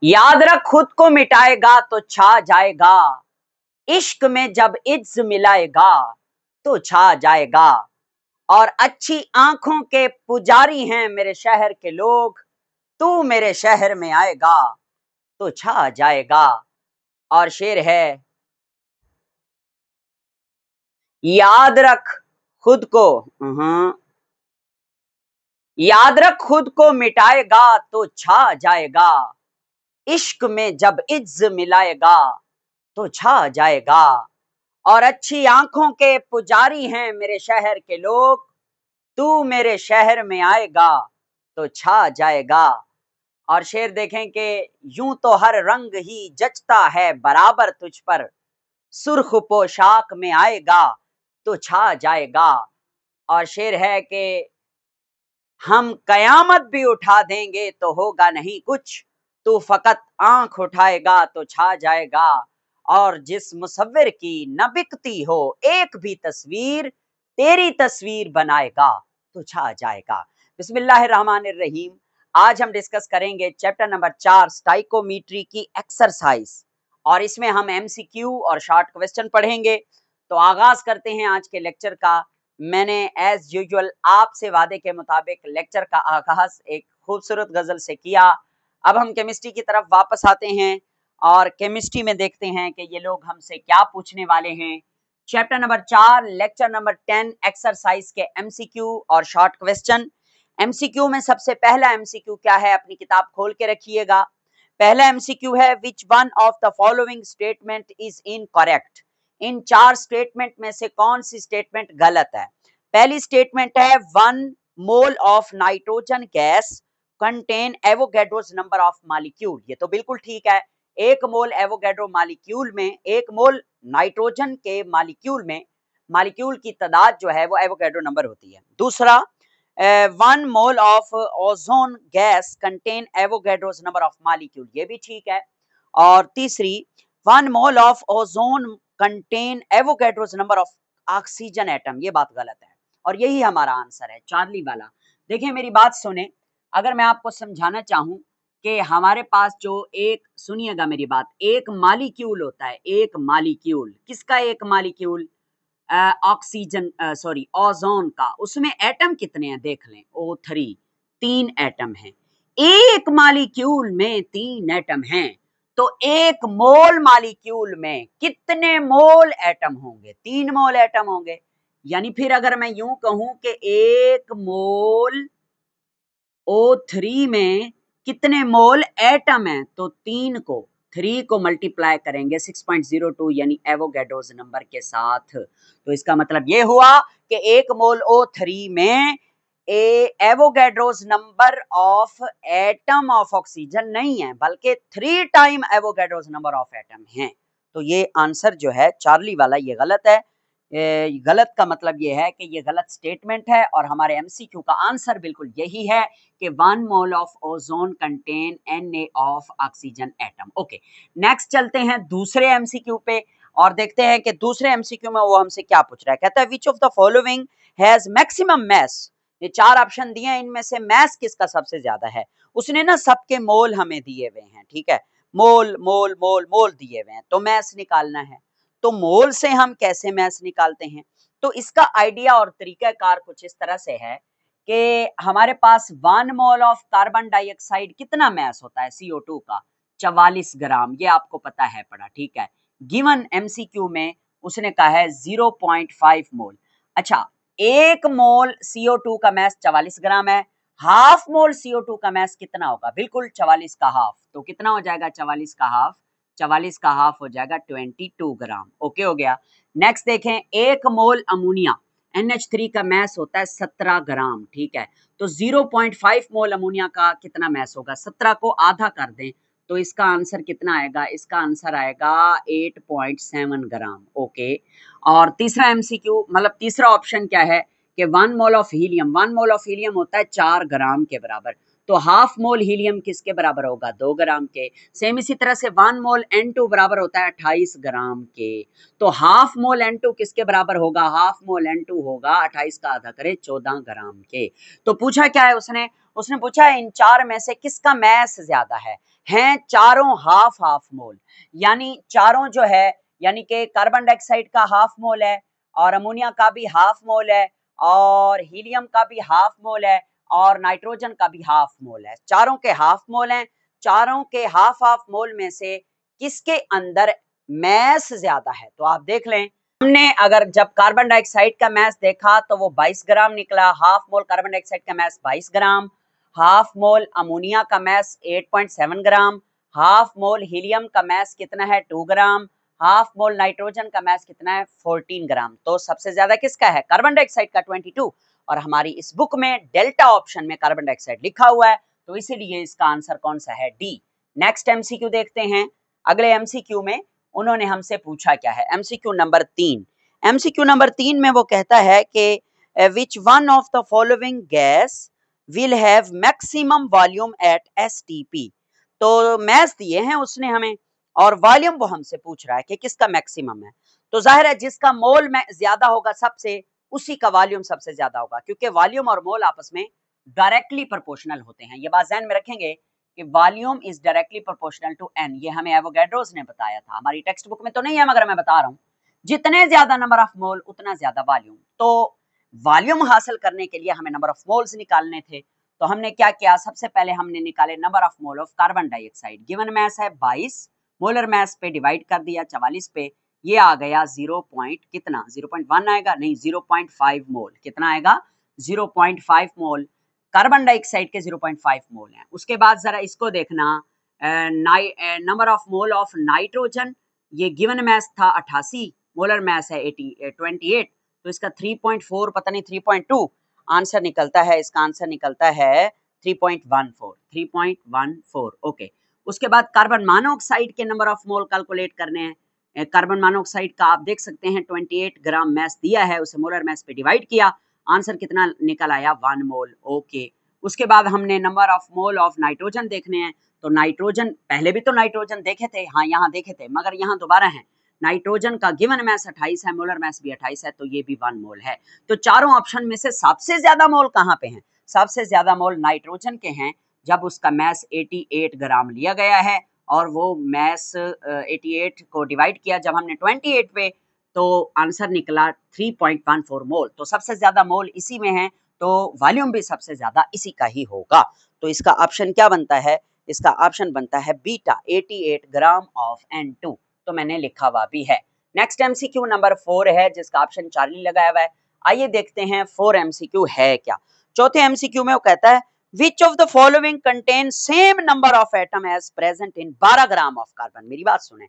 याद रख खुद को मिटाएगा तो छा जाएगा, इश्क में जब इज्ज मिलाएगा तो छा जाएगा। और अच्छी आंखों के पुजारी हैं मेरे शहर के लोग, तू मेरे शहर में आएगा तो छा जाएगा। और शेर है, याद रख खुद को, याद रख खुद को मिटाएगा तो छा जाएगा, इश्क में जब इज्ज मिलाएगा तो छा जाएगा। और अच्छी आंखों के पुजारी हैं मेरे शहर के लोग, तू मेरे शहर में आएगा तो छा जाएगा। और शेर देखें कि यूं तो हर रंग ही जचता है बराबर तुझ पर, सुर्ख पोशाक में आएगा तो छा जाएगा। और शेर है कि हम कयामत भी उठा देंगे तो होगा नहीं कुछ, तू फकत आंख उठाएगा तो छा जाएगा। और जिस मुसव्विर की न बिकती हो एक भी तस्वीर, तेरी तस्वीर बनाएगा तो छा जाएगा। बिस्मिल्लाहिर्रहमानिर्रहीम। आज हम डिस्कस करेंगे चैप्टर नंबर 4 स्टाइकोमीट्री की एक्सरसाइज, और इसमें हम एमसीक्यू और शॉर्ट क्वेश्चन पढ़ेंगे। तो आगाज करते हैं आज के लेक्चर का। मैंने एज यूजुअल आपसे वादे के मुताबिक लेक्चर का आगाज एक खूबसूरत गजल से किया। अब हम केमिस्ट्री की तरफ वापस आते हैं और केमिस्ट्री में देखते हैं कि ये लोग हमसे क्या पूछने वाले हैं। Chapter number 4 lecture number 10 exercise के एमसीक्यू और शॉर्ट क्वेश्चन। एमसीक्यू में सबसे पहला एमसीक्यू क्या है, अपनी किताब खोल के रखिएगा। पहला एमसीक्यू है, which one of the following statement is incorrect. In 4 statement में से कौन सी स्टेटमेंट गलत है। पहली स्टेटमेंट है, 1 mole of nitrogen gas contain Avogadro's number of molecule. ये तो बिल्कुल ठीक है, 1 मोल एवोगैड्रो मॉलिक्यूल में, 1 मोल नाइट्रोजन के मॉलिक्यूल में मॉलिक्यूल की तादाद जो है वो एवोगैड्रो नंबर होती है। दूसरा, 1 mole of ozone gas contain Avogadro's number of molecule, ये भी ठीक है। और तीसरी, 1 mole of ozone contain Avogadro's number of oxygen atom, ये बात गलत है। और यही हमारा आंसर है, चार्ली वाला। देखिए मेरी बात सुने, अगर मैं आपको समझाना चाहूं कि हमारे पास जो एक, सुनिएगा मेरी बात, एक मॉलिक्यूल होता है, एक मॉलिक्यूल, किसका एक मॉलिक्यूल, ऑक्सीजन, सॉरी ओजोन का, उसमें एटम कितने हैं देख लें, O3, 3 एटम हैं। एक मॉलिक्यूल में 3 एटम हैं, तो एक मोल मॉलिक्यूल में कितने मोल एटम होंगे, 3 मोल एटम होंगे। यानी फिर अगर मैं यूं कहूं कि एक मोल O3 में कितने मोल एटम है, तो 3 को मल्टीप्लाई करेंगे 6.02 यानी एवोगैड्रोस नंबर के साथ। तो इसका मतलब ये हुआ कि 1 मोल O3 में Avogadro's number of atom of oxygen नहीं है, बल्कि 3 time Avogadro's number of atom है। तो ये आंसर जो है चार्ली वाला, ये गलत है। गलत का मतलब ये है कि ये गलत स्टेटमेंट है, और हमारे एमसीक्यू का आंसर बिल्कुल यही है कि 1 mole of ozone contain Na of oxygen atom. Okay, next चलते हैं दूसरे एमसीक्यू पे और देखते हैं कि दूसरे एमसीक्यू में वो हमसे क्या पूछ रहा है। कहता है, which of the following has maximum mass. ये 4 ऑप्शन दिए हैं, इनमें से मैस किसका सबसे ज्यादा है। उसने ना सबके मोल हमें दिए हुए हैं, ठीक है, मोल मोल मोल मोल दिए हुए हैं, तो मैस निकालना है। तो मोल से हम कैसे मैस निकालते हैं, तो इसका आइडिया और तरीकाकार कुछ इस तरह से है कि हमारे पास 1 मोल ऑफ कार्बन डाइऑक्साइड कितना मैस होता है CO2 का, 44 ग्राम, ये आपको पता है पड़ा, ठीक है। गिवन एमसीक्यू में उसने कहा है 0.5 मोल। अच्छा, 1 मोल CO2 का मैस 44 ग्राम है, हाफ मोल CO2 का मैस कितना होगा, बिल्कुल 44 का हाफ, तो कितना हो जाएगा 44 का हाफ, 44 का हाफ हो जाएगा 22 ग्राम। ओके हो गया। नेक्स्ट देखें, 1 मोल अमोनिया NH3 का मैस होता है 17 ग्राम, ठीक है, तो 0.5 मोल अमोनिया का कितना मैस होगा, 17 को आधा कर दें तो इसका आंसर कितना आएगा, इसका आंसर आएगा 8.7 ग्राम। ओके, और तीसरा एमसीक्यू, मतलब तीसरा ऑप्शन क्या है कि 1 mole of helium, 1 mole of helium होता है 4 ग्राम के बराबर, तो हाफ मोल हीलियम किसके बराबर होगा? 2 ग्राम के। सेम इसी तरह से 1 मोल N2 बराबर होता है 28 ग्राम के। तो हाफ मोल N2 किसके बराबर होगा? हाफ मोल N2 होगा 28 का आधा करें 14 ग्राम के। तो पूछा क्या है उसने पूछा है इन चार में से किसका मैस ज्यादा है। हैं चारों हाफ हाफ मोल, यानी चारों जो है, यानी कि कार्बन डाइऑक्साइड का हाफ मोल है, और अमोनिया का भी हाफ मोल है, और हीलियम का भी हाफ मोल है, और नाइट्रोजन का भी हाफ मोल है। चारों के हाफ मोल हैं। चारों के हाफ हाफ मोल में से किसके अंदर मैस ज्यादा है? तो आप देख लें, हमने अगर जब कार्बन डाइऑक्साइड का मैस देखा तो वो 22 ग्राम निकला। हाफ मोल कार्बन डाइऑक्साइड का मैस 22 ग्राम। हाफ मोल अमोनिया का मैस 8.7 ग्राम। हाफ मोल हीलियम का मैस कितना है? 2 ग्राम। हाफ मोल नाइट्रोजन का मैस कितना है? 14 ग्राम। तो सबसे ज्यादा किसका है? कार्बन डाइऑक्साइड का 22। और हमारी इस बुक में डेल्टा ऑप्शन में कार्बन डाइऑक्साइड लिखा हुआ है, तो इसीलिए इसका आंसर कौन सा है? डी। नेक्स्ट एमसीक्यू देखते हैं। अगले एमसीक्यू में उन्होंने हमसे पूछा क्या है? MCQ number 3। एमसीक्यू नंबर 3 में वो कहता है कि which one of the following gas will have maximum volume at STP. तो मैस दिए हैं उसने हमें और वॉल्यूम वो हमसे पूछ रहा है कि किसका मैक्सिमम है। तो जाहिर है जिसका मोल में ज्यादा होगा सबसे, उसी का वॉल्यूम सबसे ज्यादा होगा, क्योंकि वॉल्यूम और मोल आपस में डायरेक्टली प्रोपोर्शनल होते हैं। ये बात ध्यान में रखेंगे कि volume is directly proportional to N. ये हमें एवोगैड्रोस ने बताया था, हमारी टेक्स्ट बुक में तो नहीं है, मगर मैं बता रहा हूँ जितने ज्यादा नंबर ऑफ मोल उतना ज्यादा वॉल्यूम। तो वॉल्यूम हासिल करने के लिए हमें नंबर ऑफ मोल्स निकालने थे। तो हमने क्या किया? सबसे पहले हमने निकाले number of mole of carbon dioxide. Given mass है 22, मोलर मैस पे डिवाइड कर दिया 44 पे, ये आ गया 0 कितना? 0.1 आएगा? नहीं, 0.5 मोल। कितना आएगा? 0.5 मोल। कार्बन डाइऑक्साइड के 0.5 मोल हैं। उसके बाद जरा इसको देखना, number of mole of nitrogen, ये गिवन मैस था 88, मोलर मैस है 28, तो इसका 3.4 पता नहीं 3.2 आंसर निकलता है। इसका आंसर निकलता है 3.14। ओके। उसके बाद कार्बन मोनोऑक्साइड के नंबर ऑफ मोल कैलकुलेट करने हैं। कार्बन मोनोऑक्साइड का आप देख सकते हैं 28 ग्राम मैस दिया है, उसे मोलर मैस पे डिवाइड किया, आंसर कितना निकल आया? 1 मोल। ओके। उसके बाद हमने number of mole of nitrogen देखने हैं। तो नाइट्रोजन, पहले भी तो नाइट्रोजन देखे थे, हाँ यहाँ देखे थे, मगर यहाँ दोबारा है। नाइट्रोजन का गिवन मैस 28 है, मोलर मैस भी 28 है, तो ये भी 1 मोल है। तो चारों ऑप्शन में से सबसे ज्यादा मोल कहाँ पे हैं? सबसे ज्यादा मोल नाइट्रोजन के हैं, जब उसका मैस 88 ग्राम लिया गया है और वो मैस 88 को डिवाइड किया जब हमने 28 पे, तो आंसर निकला 3.14 मोल। तो सबसे ज्यादा मोल इसी में है, तो वॉल्यूम भी सबसे ज्यादा इसी का ही होगा। तो इसका ऑप्शन क्या बनता है? इसका ऑप्शन बनता है बीटा, 88 ग्राम ऑफ N2। तो मैंने लिखा हुआ भी है। नेक्स्ट एमसीक्यू नंबर 4 है, जिसका ऑप्शन चार्ली लगाया हुआ है। आइए देखते हैं 4 एमसीक्यू है क्या। चौथे एमसीक्यू में वो कहता है Which of the following contain same number of atom as present in 12 gram of carbon। मेरी बात सुने,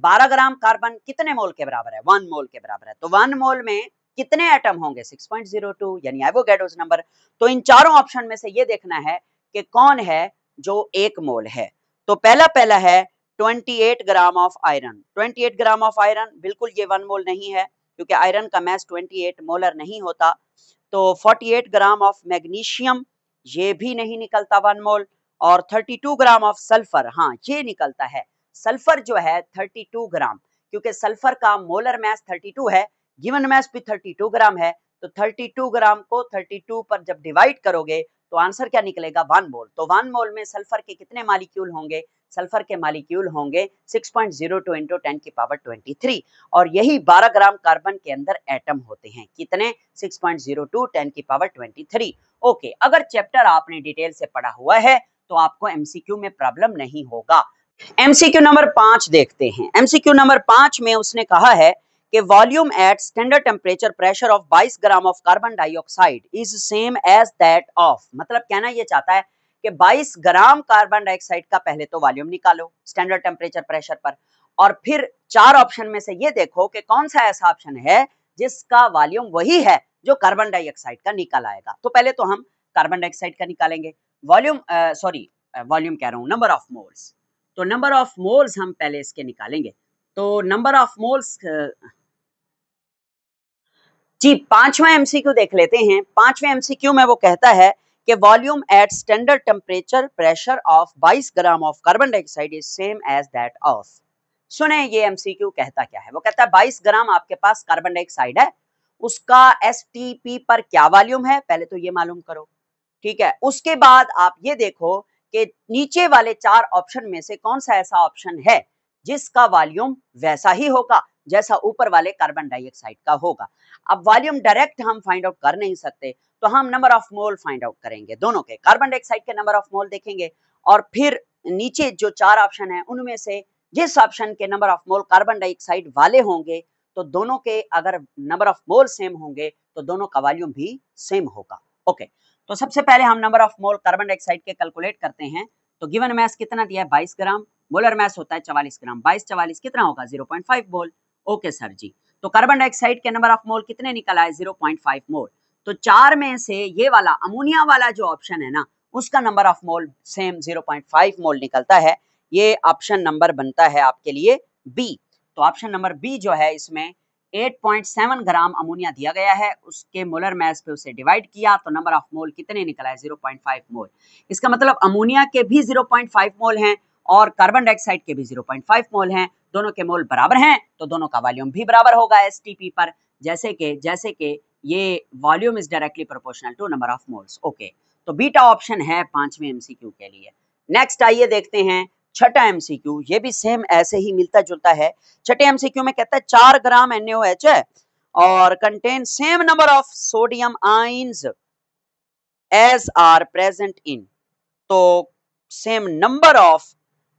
12 ग्राम कार्बन कितने मोल के बराबर है? 1 मोल के बराबर है। तो 1 मोल में कितने एटम होंगे? 6.02, यानी एवोगैड्रोस नंबर। तो इन चारों ऑप्शन में से ये देखना है कि कौन है जो 1 मोल है। तो पहला है 28 gram of iron. 28 gram of iron, बिल्कुल ये 1 मोल नहीं है, क्योंकि आयरन का मैस 28 मोलर नहीं होता। तो 48 ग्राम ऑफ मैग्नीशियम, ये भी नहीं निकलता 1 मोल। और 32 ग्राम ऑफ सल्फर, हाँ ये निकलता है। सल्फर जो है 32 ग्राम, क्योंकि सल्फर का मोलर मैस 32 है, गिवन मैस भी 32 ग्राम है। तो 32 ग्राम को 32 पर जब डिवाइड करोगे तो आंसर क्या निकलेगा? 1 मोल। तो 1 मोल में सल्फर के कितने मालिक्यूल होंगे? सल्फर के मालिक्यूल होंगे 6.02 इंटू 10 की पावर 23। और यही 12 ग्राम कार्बन के अंदर एटम होते हैं। कितने? 6.02 10 की पावर 23। ओके। अगर चैप्टर आपने डिटेल से पढ़ा हुआ है तो आपको एमसीक्यू में प्रॉब्लम नहीं होगा। एमसीक्यू नंबर 5 देखते हैं। एमसीक्यू नंबर 5 में उसने कहा है कि volume at standard temperature pressure of 22 gram of carbon dioxide is same as that of. मतलब कहना ये चाहता है कि 22 ग्राम कार्बन डाइऑक्साइड का पहले तो वॉल्यूम निकालो स्टैंडर्ड टेम्परेचर प्रेशर पर, और फिर 4 ऑप्शन में से ये देखो कि कौन सा ऐसा ऑप्शन है जिसका वॉल्यूम वही है जो कार्बन डाइऑक्साइड का निकल आएगा। तो पहले तो हम कार्बन डाइऑक्साइड का निकालेंगे वॉल्यूम, वॉल्यूम कह रहा हूं, नंबर ऑफ मोल्स। तो नंबर ऑफ मोल्स हम पहले इसके निकालेंगे। तो नंबर ऑफ मोल्स जी, 5वां एमसीक्यू देख लेते हैं। 5वें एमसीक्यू में वो कहता है कि volume at standard temperature pressure of 22 gram of carbon dioxide is same as that of. सुने ये एमसीक्यू कहता क्या है। वो कहता है 22 ग्राम आपके पास कार्बन डाइऑक्साइड है, उसका एसटीपी पर क्या वॉल्यूम है, पहले तो ये मालूम करो, ठीक है। उसके बाद आप ये देखो कि नीचे वाले 4 ऑप्शन में से कौन सा ऐसा ऑप्शन है जिसका वॉल्यूम वैसा ही होगा जैसा ऊपर वाले कार्बन डाइऑक्साइड का होगा। अब वॉल्यूम डायरेक्ट हम फाइंड आउट कर नहीं सकते, तो हम number of mole find out करेंगे, दोनों के कार्बन डाइऑक्साइड के नंबर ऑफ मोल देखेंगे और फिर नीचे जो 4 ऑप्शन है उनमें से जिस ऑप्शन के number of mole carbon dioxide वाले होंगे तो दोनों के अगर नंबर ऑफ मोल सेम होंगे तो दोनों का वॉल्यूम भी सेम होगा। ओके, तो सबसे पहले हम number of mole carbon dioxide के कैलकुलेट करते हैं। तो गिवन मास कितना दिया है 22 ग्राम, मोलर मास होता है 44 ग्राम, 22 44 कितना होगा 0.5 मोल। ओके सर जी, तो कार्बन डाइऑक्साइड के नंबर ऑफ मोल कितने निकल आए 0.5 मोल। तो 4 में से ये वाला अमोनिया वाला जो ऑप्शन है ना उसका नंबर ऑफ मोल सेम 0.5 मोल निकलता है। ये ऑप्शन नंबर बनता है आपके लिए बी। तो ऑप्शन नंबर बी जो है इसमें 8.7 ग्राम अमोनिया दिया गया है, उसके मोलर मास पे उसे डिवाइड किया तो नंबर ऑफ मोल कितने निकला है 0.5 मोल। इसका मतलब अमोनिया के भी 0.5 मोल हैं और कार्बन डाइऑक्साइड के भी 0.5 मोल हैं, दोनों के मोल बराबर हैं तो दोनों का वॉल्यूम भी बराबर होगा एसटीपी पर, जैसे कि ये volume is directly proportional to number of moles. Okay, तो बीटा ऑप्शन है 5वें एमसीक्यू के लिए। नेक्स्ट आइए देखते हैं छठा एमसीक्यू, ये भी सेम ऐसे ही मिलता जुलता है। छठे एमसीक्यू में कहता है 4 ग्राम NaOH है और contain same number of sodium ions as are present in. तो सेम नंबर ऑफ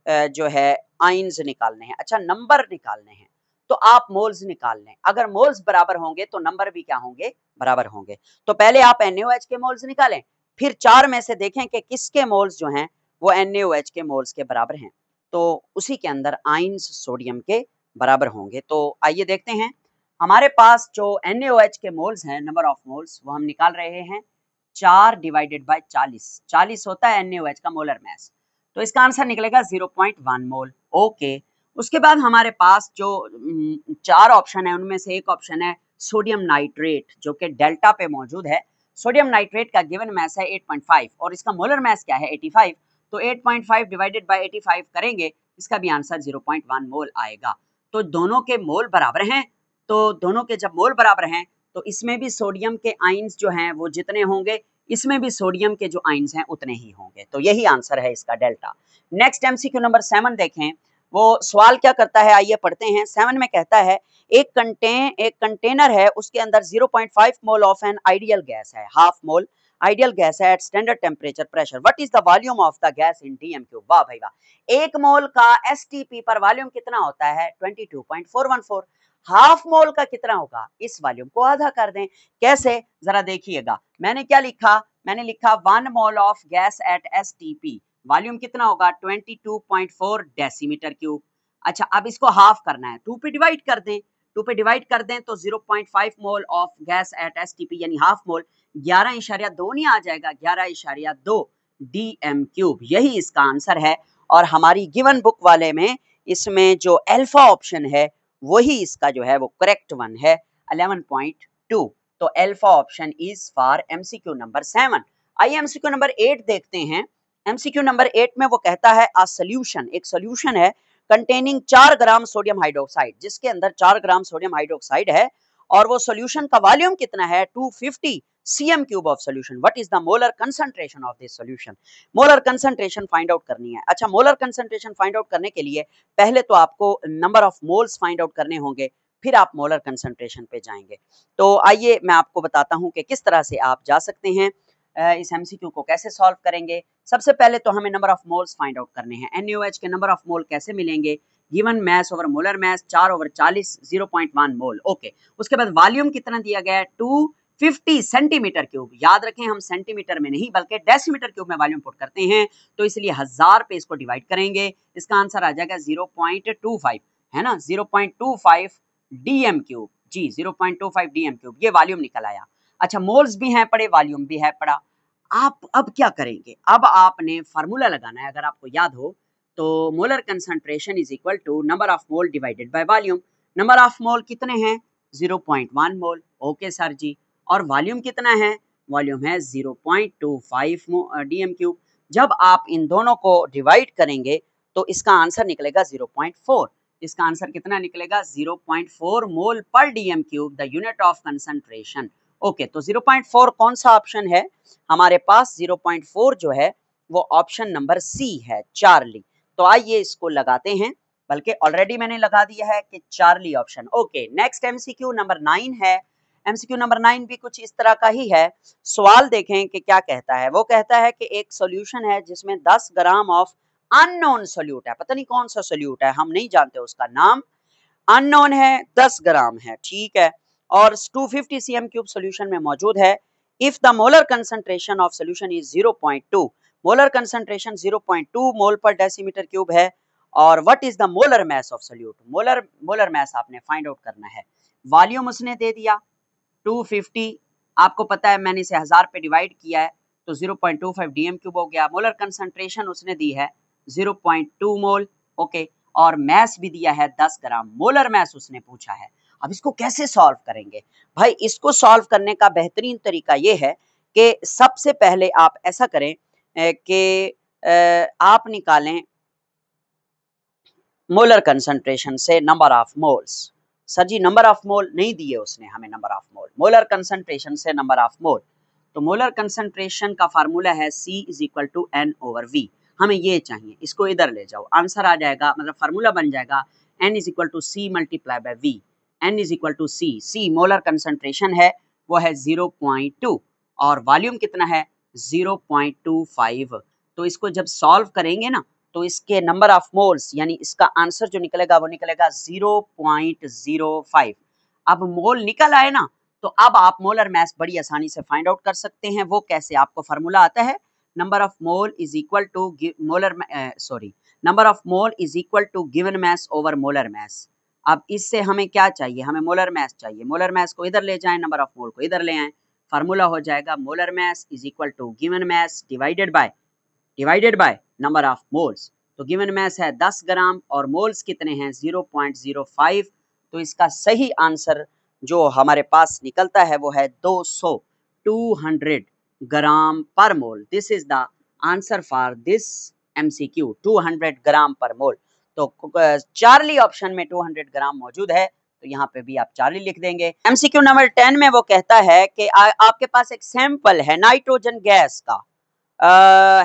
जो है आयंस निकालने हैं। अच्छा, नंबर निकालने हैं तो आप मोल्स निकाल लें, अगर मोल्स बराबर होंगे तो नंबर भी क्या होंगे बराबर होंगे। तो पहले आप NaOH के मोल्स निकालें, फिर 4 में से देखें कि किसके मोल्स जो हैं वो NaOH के मोल्स के बराबर हैं, तो उसी के अंदर आयंस सोडियम के बराबर होंगे। तो आइए देखते हैं, हमारे पास जो NaOH के मोल्स हैं नंबर ऑफ मोल्स वो हम निकाल रहे हैं 4 डिवाइडेड बाय 40, 40 होता है NaOH का मोलर मास, तो इसका आंसर निकलेगा 0.1 मोल। ओके, उसके बाद हमारे पास जो 4 ऑप्शन है उनमें से एक ऑप्शन है सोडियम नाइट्रेट जो कि डेल्टा पे मौजूद है। सोडियम नाइट्रेट का गिवन मास है 8.5 और इसका मोलर मास क्या है 85, तो 8.5 डिवाइडेड बाय 85 करेंगे, इसका भी आंसर 0.1 मोल आएगा। तो दोनों के मोल बराबर हैं, तो दोनों के जब मोल बराबर हैं तो इसमें भी सोडियम के आयंस जो हैं वो जितने होंगे इसमें भी सोडियम के जो आयंस हैं उतने ही होंगे, तो यही आंसर है इसका डेल्टा। नेक्स्ट एमसीक्यू नंबर 7 देखें, वो सवाल क्या करता है आइए पढ़ते हैं। 7 में कहता है एक कंटेनर है, उसके अंदर 0.5 mole of an ideal gas है, हाफ मोल आइडियल गैस है at standard temperature pressure, what is the volume of the gas in DM cube. वाह भाई वाह, 1 मोल का एसटीपी पर वॉल्यूम कितना होता है 22.414, हाफ मोल का कितना होगा, इस वॉल्यूम को आधा कर दें। कैसे, जरा देखिएगा, मैंने क्या लिखा, मैंने लिखा 1 mole of gas at STP, volume कितना होगा 22.4 डेसीमीटर क्यूब। अच्छा, अब इसको हाफ करना है, 2 पे डिवाइड कर दें, 2 पे डिवाइड कर दें तो 0.5 mole of gas at STP यानी हाफ मोल 11.2 नहीं आ जाएगा 11.2 डीएम क्यूब, यही इसका आंसर है। और हमारी गिवन बुक वाले में इसमें जो अल्फा ऑप्शन है वही इसका जो है वो करेक्ट वन है 11.2, तो alpha option is for MCQ number 7। आइए एमसीक्यू नंबर 8 देखते हैं। एमसीक्यू नंबर 8 में वो कहता है अ सॉल्यूशन, एक सॉल्यूशन है कंटेनिंग 4 ग्राम सोडियम हाइड्रोक्साइड, जिसके अंदर 4 ग्राम सोडियम हाइड्रोक्साइड है और वो सॉल्यूशन का वॉल्यूम कितना है 250 cm cube of solution, what is the molar concentration of this solution. Molar concentration find out करनी है। अच्छा, मोलर कंसंट्रेशन फाइंड आउट करने के लिए पहले तो आपको number of moles find out करने होंगे, फिर आप मोलर कंसंट्रेशन पे जाएंगे। तो आइए मैं आपको बताता हूं कि किस तरह से आप जा सकते हैं, इस एमसीक्यू को कैसे सॉल्व करेंगे। सबसे पहले तो हमें number of moles find out करने हैं। NaOH के नंबर ऑफ मोल कैसे मिलेंगे, गिवन मास ओवर मोलर मास 4/40 0.1 मोल। ओके, उसके बाद वॉल्यूम कितना दिया गया है 250 सेंटीमीटर क्यूब, याद रखें हम सेंटीमीटर में नहीं बल्कि डेसीमीटर क्यूब में वॉल्यूम पुट करते हैं, तो इसलिए 1000 पे इसको डिवाइड करेंगे, इसका आंसर आ जाएगा 0.25, है ना 0.25 डीएम क्यूब, जी 0.25 डीएम क्यूब, ये वॉल्यूम निकल आया। अच्छा, मोल्स भी हैं पड़े, वॉल्यूम भी है पड़ा। आप अब क्या करेंगे, अब आपने फार्मूला लगाना है, अगर आपको याद हो तो molar concentration is equal to number of mole divided by volume. Number of mole कितने हैं 0.1 मोल, ओके सर जी, और वॉल्यूम कितना है वॉल्यूम है 0.25 डीएम क्यूब। जब आप इन दोनों को डिवाइड करेंगे तो इसका आंसर निकलेगा 0.4। इसका आंसर कितना निकलेगा? 0.4 मोल पर DM cube, the unit of concentration. Okay, तो 0.4 कौन सा ऑप्शन है हमारे पास? 0.4 जो है वो ऑप्शन नंबर सी है, चार्ली। तो आइए इसको लगाते हैं, बल्कि ऑलरेडी मैंने लगा दिया है कि Charlie option. Okay, next MCQ number 9 है। एमसीक्यू नंबर 9 भी कुछ इस तरह का ही है। सवाल देखें कि क्या कहता है। वो कहता है कि एक सॉल्यूशन है जिसमें 10 ग्राम ऑफ अननोन सोल्यूट है, पता नहीं कौन सा सोल्यूट है, हम नहीं जानते उसका नाम, अननोन है, 10 ग्राम है, ठीक है, और 250 cm क्यूब सोल्यूशन में मौजूद है। If the molar concentration of solution is 0.2, molar concentration 0.2 मोल पर डेसीमीटर क्यूब है, और what is the molar mass of solute? Molar mass आपने फाइंड आउट करना है। वॉल्यूम उसने दे दिया 250, आपको पता है मैंने इसे 1000 पे डिवाइड किया है तो 0.25 डीएम क्यूब हो गया। मोलर कंसंट्रेशन उसने दी है 0.2 मोल, ओके, और मैस भी दिया है 10 ग्राम। मोलर मैस उसने पूछा है। अब इसको कैसे सॉल्व करेंगे भाई? इसको सॉल्व करने का बेहतरीन तरीका ये है कि सबसे पहले आप ऐसा करें कि आप निकालें मोलर कंसंट्रेशन से number of moles. Sir ji number of mole नहीं दिए उसने हमें, number of mole, molar concentration से नंबर ऑफ मोल। तो मोलर कंसंट्रेशन का फार्मूला है C is equal to N/V। हमें ये चाहिए, इसको इधर ले जाओ, आंसर आ जाएगा, मतलब फार्मूला बन जाएगा N is equal to C multiply by V। N is equal to C molar concentration है वो है 0.2 और वॉल्यूम कितना है 0.25। तो इसको जब सॉल्व करेंगे ना तो इसके नंबर ऑफ मोल्स यानी इसका आंसर जो निकलेगा वो निकलेगा 0.05। अब मोल निकल आए ना तो अब आप मोलर मास बड़ी आसानी से फाइंड आउट कर सकते हैं। वो कैसे? आपको फार्मूला आता है, number of mole is equal to number of mole is equal to given mass over molar mass. अब इससे हमें क्या चाहिए? हमें मोलर मास चाहिए। मोलर मास को इधर ले जाएं, नंबर ऑफ मोल को इधर ले आएं, फार्मूला हो जाएगा molar mass is equal to given mass divided by number of moles. तो गिवन मास है 10 ग्राम और मोल्स कितने हैं 0.05। तो इसका सही आंसर जो हमारे पास निकलता है वो है 200 gram per mole. This is the answer for this MCQ, 200 gram per mole. तो चार्ली ऑप्शन में 200 ग्राम मौजूद है, तो यहाँ पे भी आप चार्ली लिख देंगे। एमसीक्यू नंबर 10 में वो कहता है कि आपके पास एक सैंपल है नाइट्रोजन गैस का,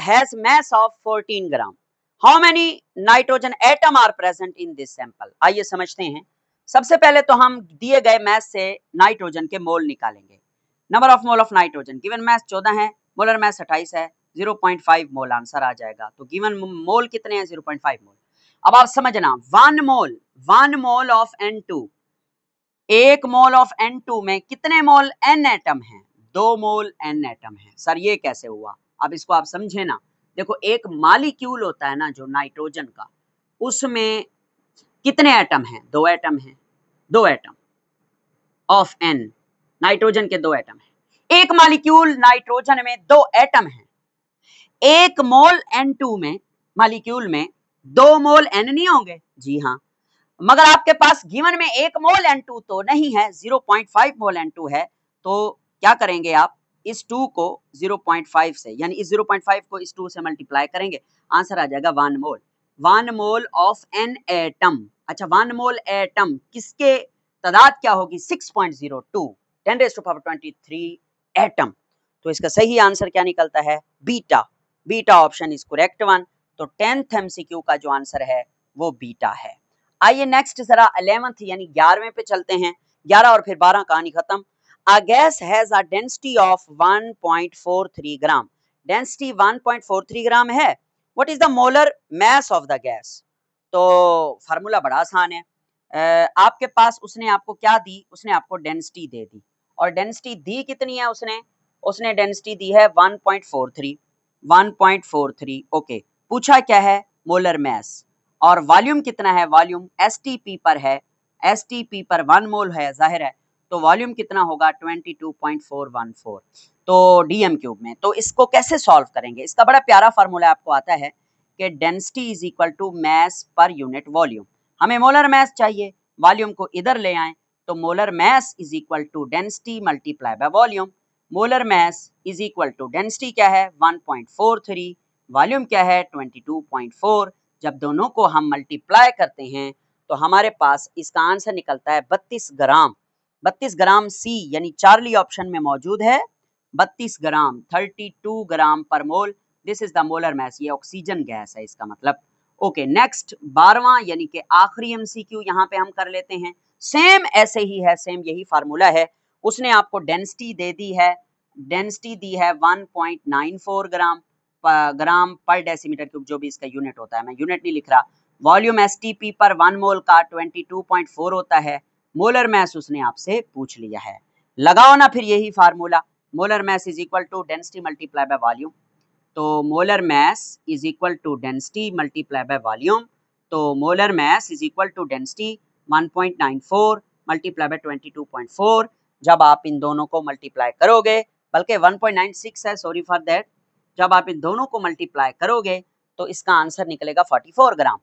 has mass of 14 gram. How many nitrogen atom are present in this sample? आइए समझते हैं। सबसे पहले तो हम दिए गए मैस से नाइट्रोजन के मोल निकालेंगे। Number of mole of nitrogen, given mass 14 है, मोलर मैस 28 है, 0.5 मोल आंसर आ जाएगा। तो गिवन मोल कितने हैं 0.5 मोल। अब आप समझना 1 mole of N2, 1 mole of N2 में कितने मोल N एटम हैं? 2 मोल N एटम है। सर ये कैसे हुआ? अब इसको आप समझे ना, देखो एक मॉलिक्यूल होता है ना जो नाइट्रोजन का, उसमें कितने एटम हैं? 2 एटम हैं, 2 एटम ऑफ N, नाइट्रोजन के 2 एटम हैं। एक मॉलिक्यूल नाइट्रोजन में 2 एटम हैं, 1 मोल N2 में मॉलिक्यूल में 2 मोल N नहीं होंगे? जी हाँ, मगर आपके पास गिवन में 1 मोल N2 तो नहीं है, 0.5 मोल N2 है। तो क्या करेंगे आप? इस 2 को 0.5 से यानी इस 0.5 को इस 2 से मल्टीप्लाई करेंगे, आंसर आ जाएगा 1 मोल। 1 मोल ऑफ एन एटम। अच्छा 1 मोल एटम किसके तादाद क्या होगी? 6.02 10⁻23 एटम। तो इसका सही आंसर क्या निकलता है? Beta option is correct one. तो 10th एमसीक्यू का जो आंसर है वो बीटा है। आइए नेक्स्ट जरा 11th यानी 11वें पे चलते हैं। 11 और फिर 12 कहानी खत्म। A gas has a density of 1.43 gram. Density 1.43 ग्राम है। What is the molar mass of the gas? तो फार्मूला बड़ा आसान है। आपके पास उसने आपको क्या दी? उसने आपको डेंसिटी दे दी, और डेंसिटी दी कितनी है? उसने डेंसिटी दी है 1.43। ओके, पूछा क्या है? Molar mass. और वॉल्यूम कितना है? वॉल्यूम एसटीपी पर है, एसटीपी पर 1 मोल है, जाहिर है, तो वॉल्यूम कितना होगा? 22.414 तो डीएम क्यूब में। तो इसको कैसे सॉल्व करेंगे? इसका बड़ा प्यारा फार्मूला आपको आता है कि density is equal to mass per unit volume. हमें मोलर मैस चाहिए, वॉल्यूम को इधर ले आए, तो molar mass is equal to density multiply by volume. Molar mass is equal to density क्या है 1.43, वॉल्यूम क्या है 22.4। जब दोनों को हम मल्टीप्लाई करते हैं तो हमारे पास इसका आंसर निकलता है 32 ग्राम। 32 ग्राम सी यानी चार्ली ऑप्शन में मौजूद है 32 ग्राम, 32 gram per mole. This is the molar mass, ये ऑक्सीजन गैस है इसका मतलब। ओके नेक्स्ट 12वां यानी कि आखिरी एमसीक्यू यहाँ पे हम कर लेते हैं। सेम ऐसे ही है, सेम यही फार्मूला है। उसने आपको डेंसिटी दे दी है, डेंसिटी दी है 1.94 ग्राम पर डेसीमीटर क्यूब, जो भी इसका यूनिट होता है, मैं यूनिट नहीं लिख रहा। वॉल्यूम एसटीपी पर 1 मोल का 22.4 होता है। मोलर मास उसने आपसे पूछ लिया है, लगाओ ना फिर यही formula, molar mass is equal to density multiply by volume. तो molar mass is equal to density multiply by volume. तो molar mass is equal to density 1.94 multiply by 22.4। जब आप इन दोनों को मल्टीप्लाई करोगे, बल्कि 1.96 है, सॉरी फॉर दैट, जब आप इन दोनों को मल्टीप्लाई करोगे तो इसका आंसर निकलेगा 44 gram.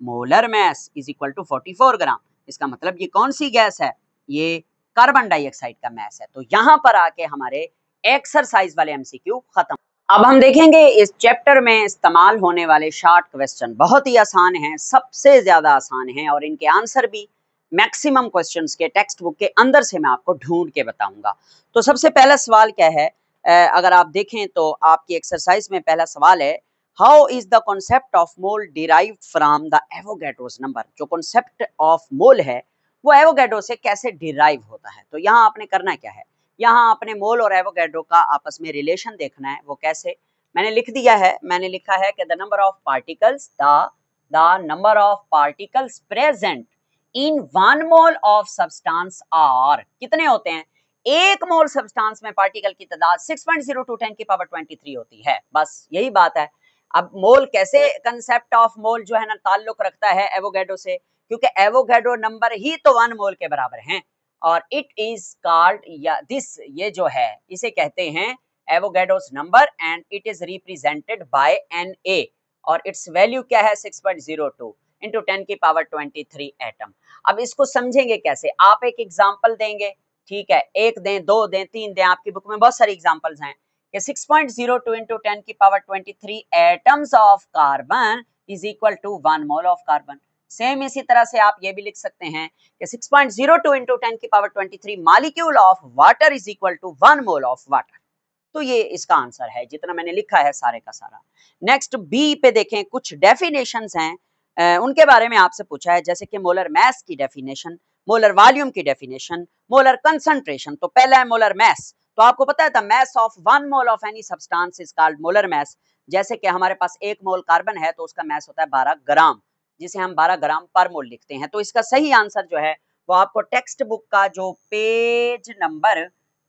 Molar mass is equal to 44 gram. इसका मतलब ये कौन सी गैस है, ये कार्बन डाइऑक्साइड का मास है। तो यहाँ पर आके हमारे एक्सरसाइज वाले एमसीक्यू खत्म। अब हम देखेंगे इस चैप्टर में इस्तेमाल होने वाले शॉर्ट क्वेश्चन, बहुत ही आसान हैं, सबसे ज्यादा आसान हैं, और इनके आंसर भी मैक्सिमम क्वेश्चंस के टेक्स्ट बुक के अंदर से मैं आपको ढूंढ के बताऊंगा। तो सबसे पहला सवाल क्या है, अगर आप देखें तो आपकी एक्सरसाइज में पहला सवाल है, how is the concept of mole derived from the Avogadro's number. जो कॉन्सेप्ट ऑफ मोल है वो एवोगैड्रो से कैसे डिराइव होता है। तो यहाँ आपने करना क्या है, यहाँ अपने मोल और एवोगैड्रो का आपस में रिलेशन देखना है। वो कैसे, मैंने लिख दिया है, मैंने लिखा है कि the number of particles the number of particles present in 1 mole of substance are, कितने होते हैं, 1 मोल सब्सटेंस में पार्टिकल की तादाद 6.02 10 की पावर 23 होती है। बस यही बात है। अब मोल कैसे, कंसेप्ट ऑफ मोल जो है ना ताल्लुक रखता है एवोगैड्रो से, क्योंकि एवोगैड्रो नंबर ही तो 1 मोल के बराबर हैं। और इट इज कॉल्ड, या दिस, ये जो है इसे कहते हैं Avogadro's number, and it is represented by Na, और इट्स वैल्यू क्या है 6.02 इंटू 10 की पावर 23 एटम। अब इसको समझेंगे कैसे, आप एक एग्जांपल देंगे, ठीक है, एक दें, दो दें, तीन दें, आपकी बुक में बहुत सारी एग्जांपल्स हैं कि 6.02 इंटू 10 की power 23 atoms of carbon is equal to 1 mole of carbon. Same इसी तरह से आप ये भी लिख सकते हैं कि 6.02 इंटू 10 की power 23 molecule of water is equal to 1 mole of water. तो ये इसका आंसर है, जितना मैंने लिखा है सारे का सारा। नेक्स्ट बी पे देखें, कुछ डेफिनेशंस हैं, उनके बारे में आपसे पूछा है, जैसे कि मोलर मास की डेफिनेशन, मोलर वॉल्यूम की डेफिनेशन, मोलर कंसंट्रेशन। तो पहला है मोलर मास। तो आपको पता है the mass of 1 mole of any substance is called molar mass. जैसे कि हमारे पास 1 मोल कार्बन है तो उसका मास होता है 12 ग्राम, जिसे हम 12 ग्राम पर मोल लिखते हैं। तो इसका सही आंसर जो है वो आपको टेक्स्ट बुक का जो पेज नंबर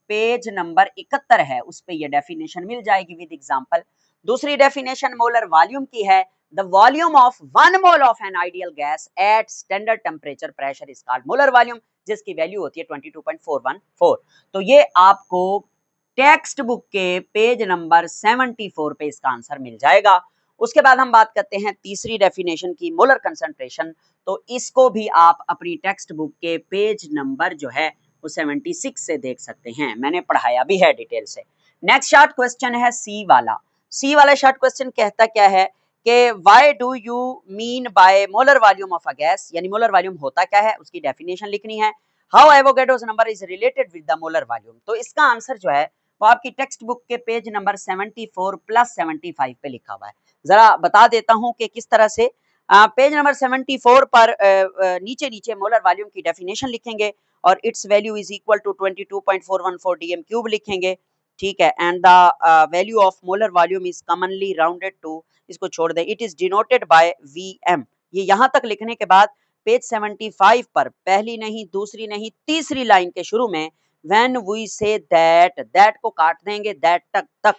71 है उस पे ये डेफिनेशन मिल जाएगी विद एग्जांपल। दूसरी डेफिनेशन मोलर वॉल्यूम की है, the volume of 1 mole of an ideal gas at standard temperature pressure is called molar volume, जिसकी वैल्यू होती है 22.414। तो ये आपको टेक्स्ट बुक के पेज नंबर 74 पे इसका आंसर मिल जाएगा। उसके बाद हम बात करते हैं तीसरी डेफिनेशन की, मोलर कंसंट्रेशन। तो इसको भी आप अपनी टेक्स्ट बुक के पेज नंबर जो है वो 76 से देख सकते हैं, मैंने पढ़ाया भी है डिटेल से। नेक्स्ट शॉर्ट क्वेश्चन है सी वाला। सी वाला शॉर्ट क्वेश्चन कहता क्या है कि why do you mean by molar volume of a gas, यानी मोलर वॉल्यूम होता क्या है, उसकी डेफिनेशन लिखनी है। How Avogadro's number is related with the molar volume. तो इसका आंसर जो है वो आपकी टेक्स्ट बुक के पेज नंबर 74 प्लस 75 पे लिखा हुआ है। जरा बता देता हूं कि किस तरह से। पेज नंबर 74 पर नीचे नीचे मोलर वॉल्यूम की डेफिनेशन लिखेंगे और its value is equal to 22.414 DM cube लिखेंगे, ठीक है। And the value of molar volume is commonly rounded to, इसको छोड़ दें, it is denoted by VM. ये यहाँ तक लिखने के बाद पेज 75 पर पहली नहीं, दूसरी नहीं, तीसरी लाइन के शुरू में when we say that, that को काट देंगे, दैट तक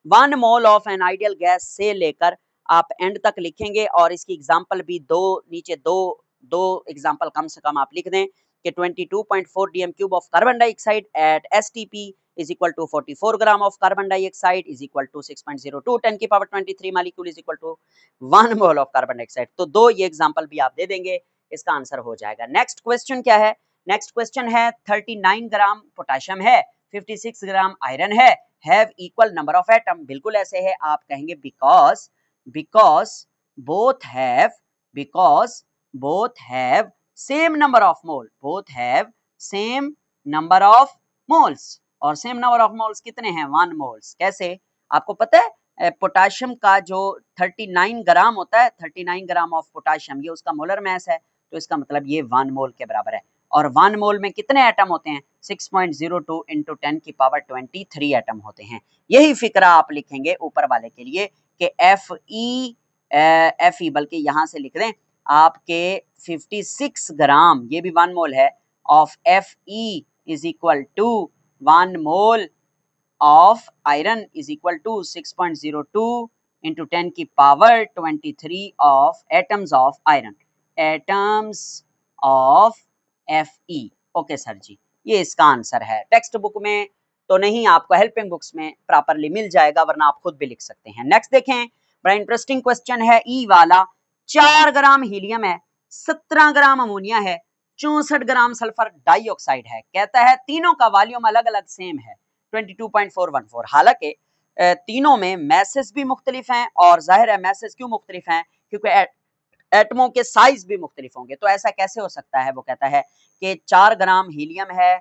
1 mole of an ideal gas से लेकर आप एंड तक लिखेंगे। और इसकी एग्जांपल भी नीचे दो एग्जांपल कम से कम आप लिख दें कि 22.4 DM cube of carbon dioxide eight STP is equal to 44 gram of carbon dioxide is equal to 6.02 10 की power 23 molecule is equal to 1 mole of carbon dioxide. तो दो ये एग्जांपल भी आप दे देंगे, इसका आंसर हो जाएगा। नेक्स्ट क्वेश्चन क्या है, नेक्स्ट क्वेश्चन है 39 ग्राम पोटेशियम है, 56 ग्राम आयरन है, have equal number of atom, बिल्कुल ऐसे है। आप कहेंगे because both have same number of mole, both have same number of moles, और सेम नंबर ऑफ मोल्स कितने हैं? 1 मोल्स। कैसे? आपको पता है पोटाशियम का जो 39 ग्राम होता है, 39 ग्राम ऑफ पोटाशियम, ये उसका मोलर मास है, तो इसका मतलब ये 1 मोल के बराबर है। और 1 मोल में कितने एटम होते हैं? 6.02 इंटू 10 की पावर 23 एटम होते हैं। यही फिक्रा आप लिखेंगे ऊपर वाले के लिए कि Fe बल्कि यहां से लिख दें आपके 56 ग्राम, ये भी 1 मोल है, of Fe is equal to 1 mole of iron is equal to 6.02 into 10 की power 23 of atoms of iron, atoms of Fe। Okay sir ji, ये इसका आंसर है। टेक्स्ट बुक में तो नहीं, आपको हेल्पिंग बुक्स में प्रॉपरली मिल जाएगा, वरना आप खुद भी लिख सकते हैं। नेक्स्ट देखें, बड़ा इंटरेस्टिंग क्वेश्चन है ई वाला। 4 ग्राम हीलियम है, 17 ग्राम अमोनिया है, 64 ग्राम सल्फर डाइऑक्साइड है। कहता है तीनों का वॉल्यूम अलग अलग सेम है 22.414। हालांकि तीनों में मैसेज भी मुख्तलिफ हैं, और जाहिर है मैसेज क्यों मुख्तलिफ हैं? क्योंकि एटमों के साइज भी मुख्तलिफ होंगे। तो ऐसा कैसे हो सकता है? वो कहता है कि 4 ग्राम हीलियम है,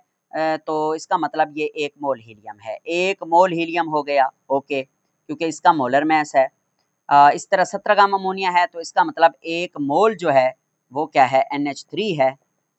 तो इसका मतलब ये 1 मोल हीलियम है, 1 मोल हीलियम हो गया, ओके, क्योंकि इसका मोलर मास है। इस तरह 17 ग्राम अमोनिया है, तो इसका मतलब 1 मोल जो है वो क्या है? NH3 है।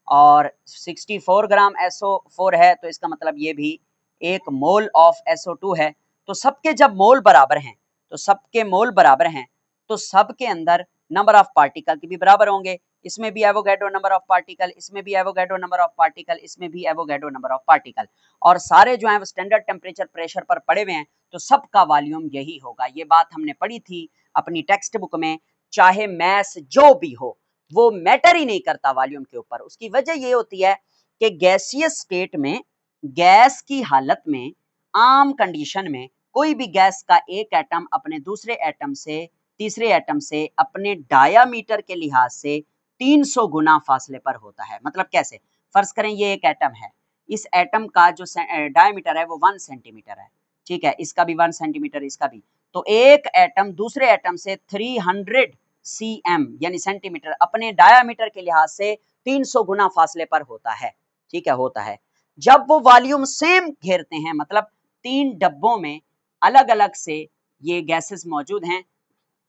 और 64 ग्राम SO4 है, तो इसका मतलब ये भी 1 मोल ऑफ SO2 है। तो सबके जब मोल बराबर हैं, तो सबके मोल बराबर हैं, तो सबके अंदर नंबर ऑफ पार्टिकल के भी बराबर होंगे। इसमें भी एवोगैड्रो नंबर ऑफ पार्टिकल, इसमें भी एवोगैड्रो नंबर ऑफ पार्टिकल, इसमें भी एवोगैड्रो नंबर ऑफ पार्टिकल, और सारे जो हैं वो स्टैंडर्ड टेम्परेचर प्रेशर पर पड़े हुए हैं, तो सबका वॉल्यूम यही होगा। ये बात हमने पढ़ी थी अपनी टेक्स्ट बुक में। चाहे मैस जो भी हो, वो मैटर ही नहीं करता वॉल्यूम के ऊपर। उसकी वजह ये होती है कि गैसियस स्टेट में, गैस की हालत में, आम कंडीशन में कोई भी गैस का एक एटम अपने दूसरे एटम से, तीसरे एटम से अपने डायामीटर के लिहाज से 300 गुना फासले पर होता है। मतलब कैसे? फर्ज करें ये एक एटम है, इस एटम का जो डायामीटर है वो 1 सेंटीमीटर है, ठीक है, इसका भी 1 सेंटीमीटर, इसका भी। तो एक एटम दूसरे एटम से 300 cm यानी सेंटीमीटर अपने डायामीटर के लिहाज से 300 गुना फासले पर होता है, ठीक है, होता है। जब वो वॉल्यूम सेम घेरते हैं, मतलब 3 डब्बों में अलग अलग से ये गैसेस मौजूद हैं,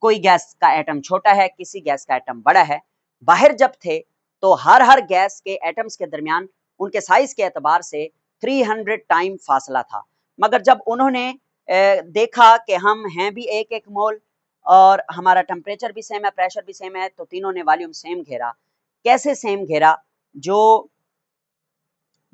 कोई गैस का एटम छोटा है, किसी गैस का एटम बड़ा है, बाहर जब थे तो हर गैस के एटम्स के दरमियान उनके साइज के एतबार से 300 टाइम फासला था। मगर जब उन्होंने देखा कि हम हैं भी एक एक मोल और हमारा टेम्परेचर भी सेम है, प्रेशर भी सेम है, तो तीनों ने वॉल्यूम सेम घेरा। कैसे सेम घेरा? जो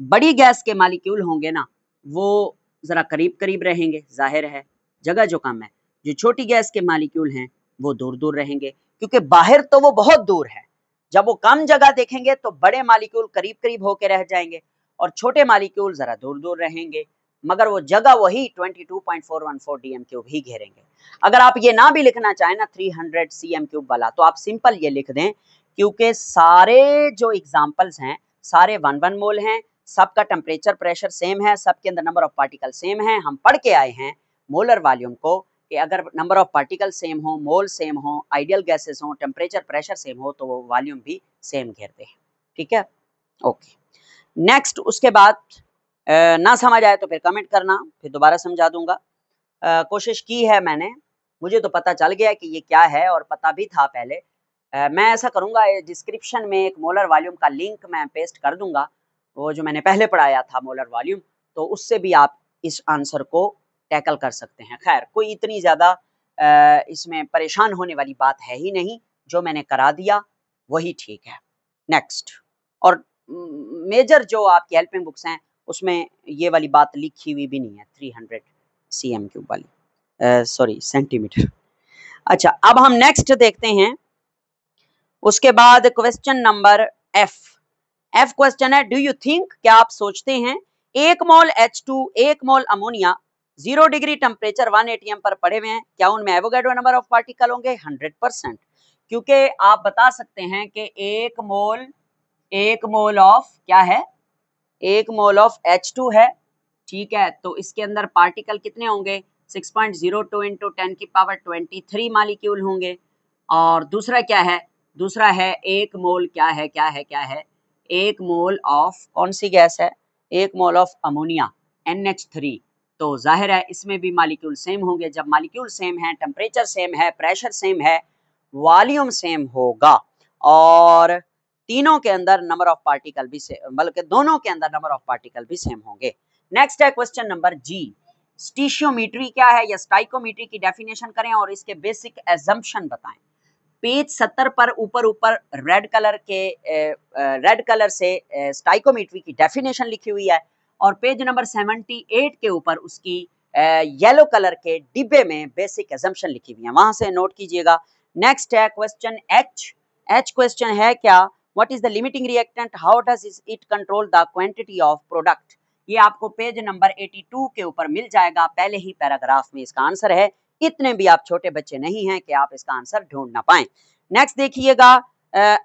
बड़ी गैस के मालिक्यूल होंगे ना, वो जरा करीब करीब रहेंगे, जाहिर है जगह जो कम है। जो छोटी गैस के मालिक्यूल हैं वो दूर दूर रहेंगे, क्योंकि बाहर तो वो बहुत दूर है। जब वो कम जगह देखेंगे तो बड़े मालिक्यूल करीब करीब होके रह जाएंगे और छोटे मालिक्यूल जरा दूर दूर रहेंगे, मगर वो जगह वही 22.414 DM³ ही घेरेंगे। अगर आप ये ना भी लिखना चाहें ना 300 cm³ वाला, तो आप सिंपल ये लिख दें, क्योंकि सारे जो एग्जाम्पल्स हैं सारे 1 मोल हैं, सबका टेम्परेचर प्रेशर सेम है, सबके अंदर नंबर ऑफ पार्टिकल सेम है। हम पढ़ के आए हैं मोलर वॉल्यूम को कि अगर नंबर ऑफ पार्टिकल सेम हो, मोल सेम हो, आइडियल गैसेस हो, टेम्परेचर प्रेशर सेम हो, तो वो वॉल्यूम भी सेम घेरते हैं, ठीक है, ओके। नेक्स्ट, उसके बाद ना समझ आए तो फिर कमेंट करना, फिर दोबारा समझा दूंगा। कोशिश की है मैंने, मुझे तो पता चल गया कि ये क्या है, और पता भी था पहले। मैं ऐसा करूंगा, डिस्क्रिप्शन में एक मोलर वॉल्यूम का लिंक मैं पेस्ट कर दूंगा, वो जो मैंने पहले पढ़ाया था मोलर वॉल्यूम, तो उससे भी आप इस आंसर को टैकल कर सकते हैं। खैर, कोई इतनी ज़्यादा इसमें परेशान होने वाली बात है ही नहीं, जो मैंने करा दिया वही ठीक है। नेक्स्ट, और मेजर जो आपकी हेल्पिंग बुक्स हैं उसमें ये वाली बात लिखी हुई भी नहीं है, 300 cm³ वाली, सॉरी सेंटीमीटर। अच्छा, अब हम नेक्स्ट देखते हैं। उसके बाद क्वेश्चन नंबर एफ क्वेश्चन है, डू यू थिंक, क्या आप सोचते हैं, 1 मोल H2, 1 मोल अमोनिया 0 डिग्री टेम्परेचर 1 atm पर पड़े हुए हैं, क्या उनमें एवोगैड्रो नंबर ऑफ पार्टिकल होंगे? 100%, क्योंकि आप बता सकते हैं कि 1 मोल ऑफ क्या है, 1 मोल ऑफ H2 है, ठीक है, तो इसके अंदर पार्टिकल कितने होंगे 6.02 इंटू 10 की पावर 23 मालिक्यूल होंगे। और दूसरा क्या है, दूसरा है एक मोल क्या है, क्या है, क्या है, एक मोल ऑफ कौन सी गैस है, एक मोल ऑफ अमोनिया NH3। तो जाहिर है इसमें भी मालिक्यूल सेम होंगे। जब मालिक्यूल सेम है, टेम्परेचर सेम है, प्रेशर सेम है, वॉल्यूम सेम होगा और तीनों के अंदर नंबर ऑफ पार्टिकल भी सेम, बल्कि दोनों के अंदर नंबर ऑफ पार्टिकल भी सेम होंगे। नेक्स्ट है क्वेश्चन नंबर जी, स्टीशियोमीट्री क्या है या स्टाइकोमीट्री की डेफिनेशन करें और इसके बेसिक एजम्पशन बताएं। पेज 70 पर ऊपर रेड कलर से स्टाइकोमीट्री की डेफिनेशन लिखी हुई है और पेज नंबर 78 के ऊपर उसकी येलो कलर के डिब्बे में बेसिक एजम्पशन लिखी हुई है, वहां से नोट कीजिएगा। नेक्स्ट है क्वेश्चन एच क्वेश्चन है क्या, what is the limiting reactant, how does it control the quantity of product. ये आपको पेज नंबर 82 के ऊपर मिल जाएगा, पहले ही पैराग्राफ में इसका आंसर है। इतने भी आप छोटे बच्चे नहीं हैं कि आप इसका आंसर ढूंढ ना पाए। नेक्स्ट देखिएगा,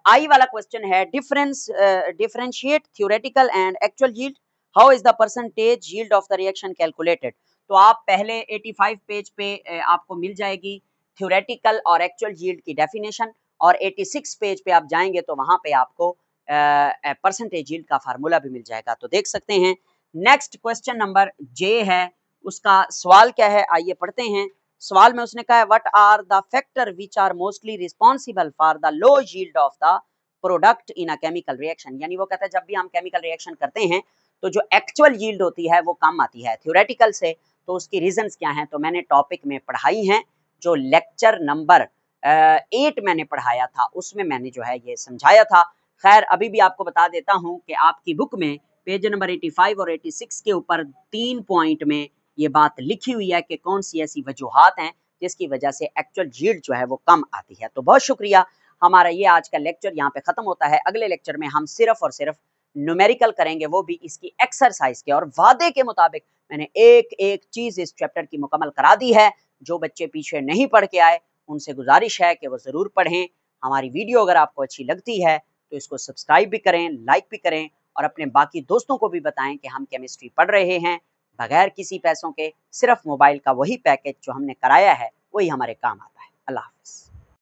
आई वाला क्वेश्चन है, differentiate theoretical and actual yield, how is the percentage yield of the reaction calculated. तो आप पहले 85 पेज पे आपको मिल जाएगी थ्योरेटिकल और एक्चुअल यील्ड की डेफिनेशन और 86 पेज पे आप जाएंगे तो वहां पे आपको परसेंटेज यील्ड का फार्मूला भी मिल जाएगा, तो देख सकते हैं। नेक्स्ट क्वेश्चन नंबर जे है, उसका सवाल क्या है आइए पढ़ते हैं। सवाल में उसने कहा है what are the factor which are mostly responsible for the low yield of the product in a chemical reaction. यानी वो कहता है जब भी हम केमिकल रिएक्शन करते हैं तो जो एक्चुअल यील्ड होती है वो कम आती है थ्योरेटिकल से, तो उसकी रीजंस क्या हैं तो मैंने टॉपिक में पढ़ाई हैं। जो लेक्चर नंबर 8 मैंने पढ़ाया था उसमें मैंने जो है ये समझाया था। खैर अभी भी आपको बता देता हूं कि आपकी बुक में पेज नंबर 85 और 86 के ऊपर 3 पॉइंट में ये बात लिखी हुई है कि कौन सी ऐसी वजूहात हैं जिसकी वजह से एक्चुअल यील्ड जो है वो कम आती है। तो बहुत शुक्रिया, हमारा ये आज का लेक्चर यहाँ पे खत्म होता है। अगले लेक्चर में हम सिर्फ और सिर्फ न्यूमेरिकल करेंगे, वो भी इसकी एक्सरसाइज के, और वादे के मुताबिक मैंने एक एक चीज इस चैप्टर की मुकम्मल करा दी है। जो बच्चे पीछे नहीं पढ़ के आए उनसे गुजारिश है कि वो जरूर पढ़ें। हमारी वीडियो अगर आपको अच्छी लगती है तो इसको सब्सक्राइब भी करें, लाइक भी करें और अपने बाकी दोस्तों को भी बताएं कि हम केमिस्ट्री पढ़ रहे हैं बगैर किसी पैसों के। सिर्फ मोबाइल का वही पैकेज जो हमने कराया है वही हमारे काम आता है। अल्लाह हाफिज़।